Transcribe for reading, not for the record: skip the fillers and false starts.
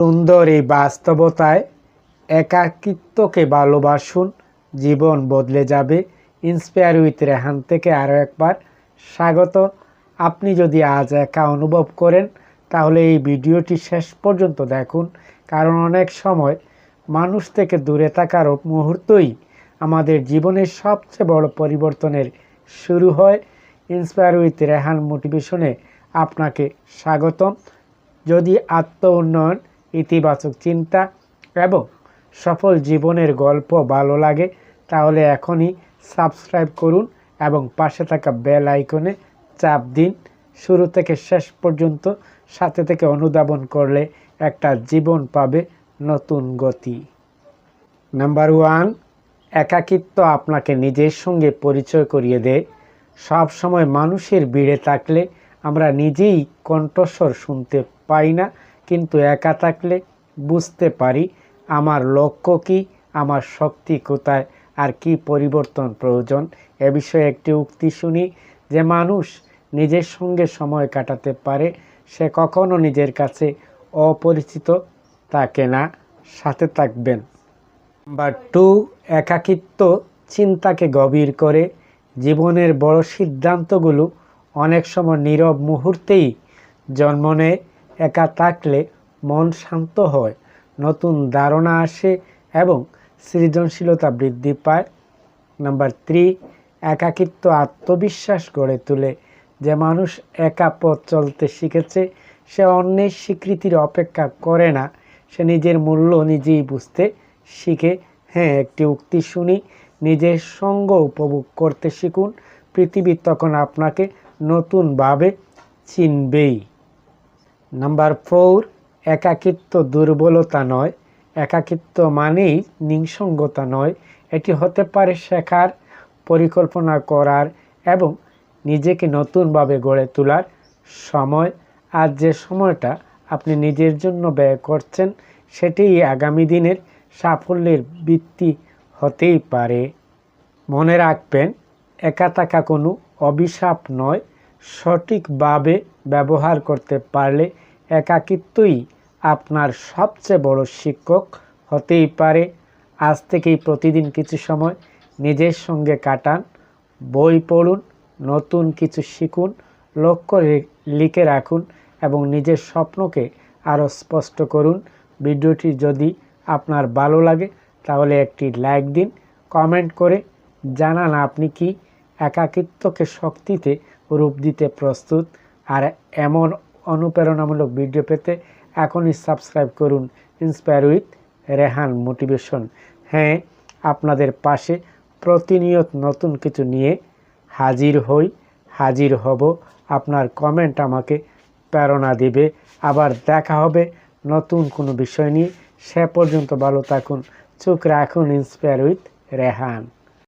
সুন্দর এই বাস্তবতায় একাকিত্বকে ভালোবাসুন, জীবন বদলে যাবে। ইন্সপায়ার উইথ রেহান থেকে আরও একবার স্বাগত। আপনি যদি আজ একা অনুভব করেন তাহলে এই ভিডিওটি শেষ পর্যন্ত দেখুন, কারণ অনেক সময় মানুষ থেকে দূরে থাকার মুহূর্তই আমাদের জীবনের সবচেয়ে বড় পরিবর্তনের শুরু হয়। ইন্সপায়ার উইথ রেহান মোটিভেশনে আপনাকে স্বাগতম। যদি আত্ম উন্নয়ন, ইতিবাচক চিন্তা এবং সফল জীবনের গল্প ভালো লাগে তাহলে এখনই সাবস্ক্রাইব করুন এবং পাশে থাকা বেল আইকনে চাপ দিন। শুরু থেকে শেষ পর্যন্ত সাথে থেকে অনুধাবন করলে একটা জীবন পাবে নতুন গতি। নাম্বার 1, একাকিত্ব আপনাকে নিজের সঙ্গে পরিচয় করিয়ে দেয়। সব সময় মানুষের ভিড়ে থাকলে আমরা নিজেই কণ্ঠস্বর শুনতে পাই না, কিন্তু একা থাকলে বুঝতে পারি আমার লক্ষ্য কী, আমার শক্তি কোথায় আর কি পরিবর্তন প্রয়োজন। এ বিষয়ে একটি উক্তি শুনি যে মানুষ নিজের সঙ্গে সময় কাটাতে পারে সে কখনো নিজের কাছে অপরিচিত থাকে না। সাথে থাকবেন। নাম্বার 2, একাকিত্ব চিন্তাকে গভীর করে। জীবনের বড় সিদ্ধান্তগুলো অনেক সময় নীরব মুহূর্তেই জন্ম নেয়। একা থাকলে মন শান্ত হয়, নতুন ধারণা আসে এবং সৃজনশীলতা বৃদ্ধি পায়। নাম্বার 3, একাকিত্ব আত্মবিশ্বাস গড়ে তোলে। যে মানুষ একা পথ চলতে শিখেছে সে অন্যের স্বীকৃতির অপেক্ষা করে না, সে নিজের মূল্য নিজেই বুঝতে শিখে। হ্যাঁ, একটি উক্তি শুনি, নিজের সঙ্গ উপভোগ করতে শিখুন, পৃথিবী তখন আপনাকে নতুনভাবে চিনবেই। নাম্বার 4, একাকিত্ব দুর্বলতা নয়। একাকিত্ব মানেই নিঃসঙ্গতা নয়, এটি হতে পারে শেখার, পরিকল্পনা করার এবং নিজেকে নতুনভাবে গড়ে তোলার সময়। আজ যে সময়টা আপনি নিজের জন্য ব্যয় করছেন সেটিই আগামী দিনের সাফল্যের ভিত্তি হতেই পারে। মনে রাখবেন, একা থাকা কোনো অভিশাপ নয়, সঠিকভাবে ব্যবহার করতে পারলে একাকিত্বই আপনার সবচেয়ে বড় শিক্ষক হতেই পারে। আজ থেকেই প্রতিদিন কিছু সময় নিজের সঙ্গে কাটান, বই পড়ুন, নতুন কিছু শিখুন, লক্ষ্য লিখে রাখুন এবং নিজের স্বপ্নকে আরও স্পষ্ট করুন। ভিডিওটি যদি আপনার ভালো লাগে তাহলে একটি লাইক দিন, কমেন্ট করে জানান আপনি কি একাকিত্বকে শক্তিতে রূপ দিতে প্রস্তুত। আর এমন অনুপ্রেরণামূলক ভিডিও পেতে এখনই সাবস্ক্রাইব করুন ইন্সপায়ার উইথ রেহান মোটিভেশন। হ্যাঁ, আপনাদের পাশে প্রতিনিয়ত নতুন কিছু নিয়ে হাজির হব। আপনার কমেন্ট আমাকে প্রেরণা দিবে। আবার দেখা হবে নতুন কোনো বিষয় নিয়ে। সে পর্যন্ত ভালো থাকুন, চোখ রাখুন ইন্সপায়ার উইথ রেহান।